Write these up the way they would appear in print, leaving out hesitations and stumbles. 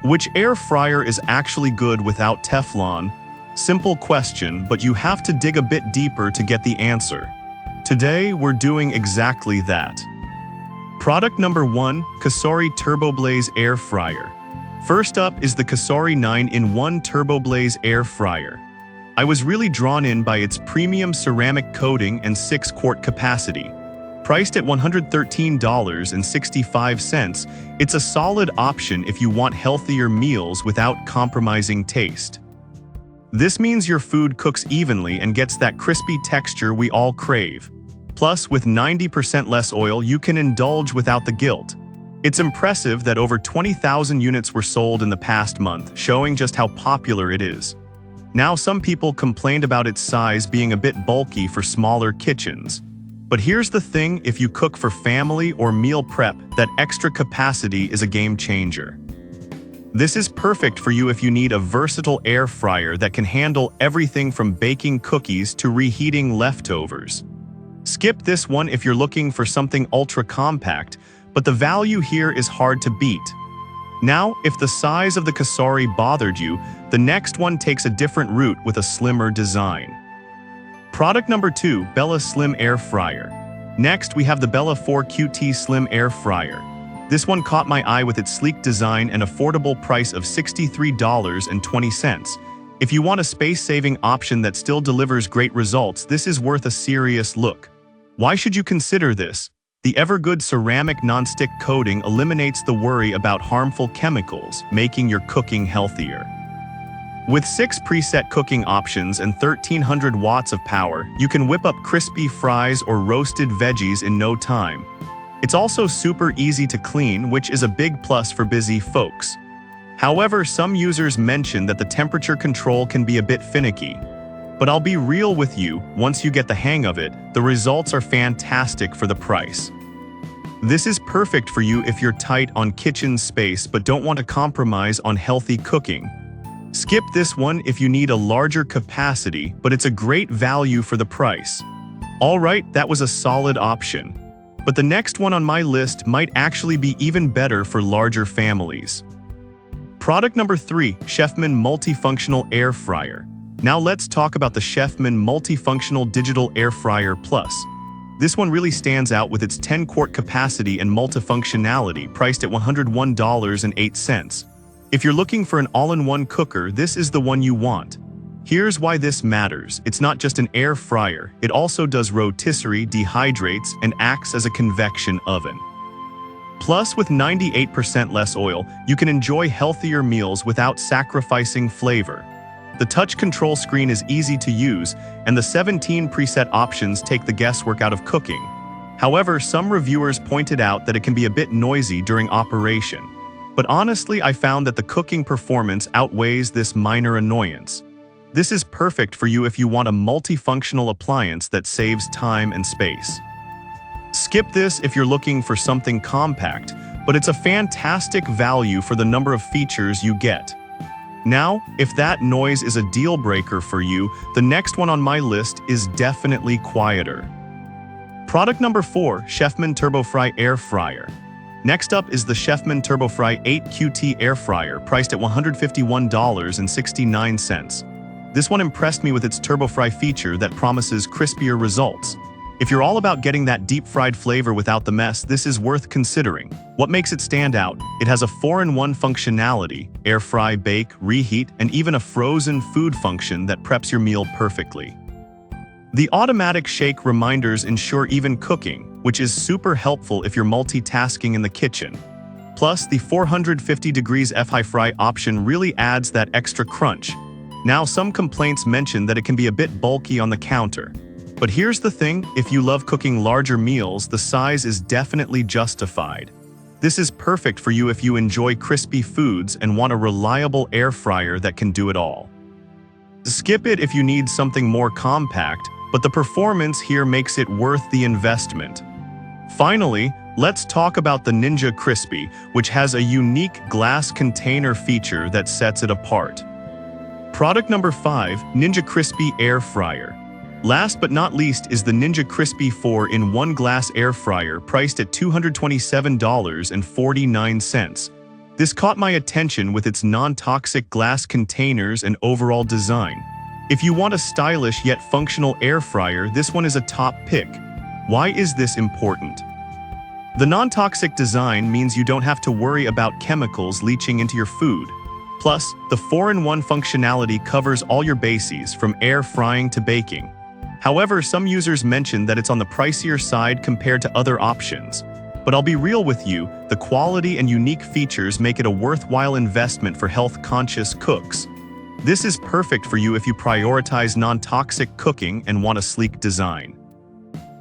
Which air fryer is actually good without Teflon? Simple question, but you have to dig a bit deeper to get the answer. Today, we're doing exactly that. Product number 1, Cosori TurboBlaze Air Fryer. First up is the Cosori 9-in-1 TurboBlaze Air Fryer. I was really drawn in by its premium ceramic coating and 6-quart capacity. Priced at $113.65, it's a solid option if you want healthier meals without compromising taste. This means your food cooks evenly and gets that crispy texture we all crave. Plus, with 90% less oil, you can indulge without the guilt. It's impressive that over 20,000 units were sold in the past month, showing just how popular it is. Now, some people complained about its size being a bit bulky for smaller kitchens. But here's the thing, if you cook for family or meal prep, that extra capacity is a game changer. This is perfect for you if you need a versatile air fryer that can handle everything from baking cookies to reheating leftovers. Skip this one if you're looking for something ultra-compact, but the value here is hard to beat. Now, if the size of the Cosori bothered you, the next one takes a different route with a slimmer design. Product number 2, Bella Slim Air Fryer. Next, we have the Bella 4 QT Slim Air Fryer. This one caught my eye with its sleek design and affordable price of $63.20. If you want a space-saving option that still delivers great results, this is worth a serious look. Why should you consider this? The ever-good ceramic nonstick coating eliminates the worry about harmful chemicals, making your cooking healthier. With 6 preset cooking options and 1,300 watts of power, you can whip up crispy fries or roasted veggies in no time. It's also super easy to clean, which is a big plus for busy folks. However, some users mention that the temperature control can be a bit finicky. But I'll be real with you, once you get the hang of it, the results are fantastic for the price. This is perfect for you if you're tight on kitchen space but don't want to compromise on healthy cooking. Skip this one if you need a larger capacity, but it's a great value for the price. Alright, that was a solid option. But the next one on my list might actually be even better for larger families. Product number 3, Chefman Multifunctional Air Fryer. Now let's talk about the Chefman Multifunctional Digital Air Fryer Plus. This one really stands out with its 10-quart capacity and multifunctionality, priced at $101.08. If you're looking for an all-in-one cooker, this is the one you want. Here's why this matters. It's not just an air fryer, it also does rotisserie, dehydrates, and acts as a convection oven. Plus, with 98% less oil, you can enjoy healthier meals without sacrificing flavor. The touch control screen is easy to use, and the 17 preset options take the guesswork out of cooking. However, some reviewers pointed out that it can be a bit noisy during operation. But honestly, I found that the cooking performance outweighs this minor annoyance. This is perfect for you if you want a multifunctional appliance that saves time and space. Skip this if you're looking for something compact, but it's a fantastic value for the number of features you get. Now, if that noise is a deal breaker for you, the next one on my list is definitely quieter. Product number 4, Chefman TurboFry Air Fryer. Next up is the Chefman TurboFry 8 QT Air Fryer, priced at $151.69. This one impressed me with its TurboFry feature that promises crispier results. If you're all about getting that deep-fried flavor without the mess, this is worth considering. What makes it stand out? It has a 4-in-1 functionality: air fry, bake, reheat, and even a frozen food function that preps your meal perfectly. The automatic shake reminders ensure even cooking, which is super helpful if you're multitasking in the kitchen. Plus, the 450 degrees F-high fry option really adds that extra crunch. Now, some complaints mention that it can be a bit bulky on the counter. But here's the thing, if you love cooking larger meals, the size is definitely justified. This is perfect for you if you enjoy crispy foods and want a reliable air fryer that can do it all. Skip it if you need something more compact, but the performance here makes it worth the investment. Finally, let's talk about the Ninja Crispy, which has a unique glass container feature that sets it apart. Product number 5, Ninja Crispy Air Fryer. Last but not least is the Ninja Crispy 4-in-1 glass air fryer, priced at $227.49. This caught my attention with its non-toxic glass containers and overall design. If you want a stylish yet functional air fryer, this one is a top pick. Why is this important? The non-toxic design means you don't have to worry about chemicals leaching into your food. Plus, the 4-in-1 functionality covers all your bases, from air frying to baking. However, some users mention that it's on the pricier side compared to other options. But I'll be real with you, the quality and unique features make it a worthwhile investment for health-conscious cooks. This is perfect for you if you prioritize non-toxic cooking and want a sleek design.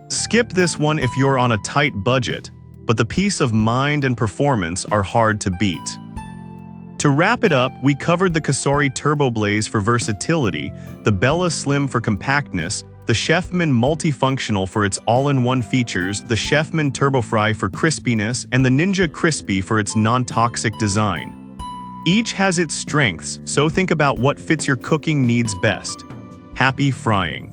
Skip this one if you're on a tight budget, but the peace of mind and performance are hard to beat. To wrap it up, we covered the Cosori Turbo Blaze for versatility, the Bella Slim for compactness, the Chefman Multifunctional for its all-in-one features, the Chefman TurboFry for crispiness, and the Ninja Crispy for its non-toxic design. Each has its strengths, so think about what fits your cooking needs best. Happy frying!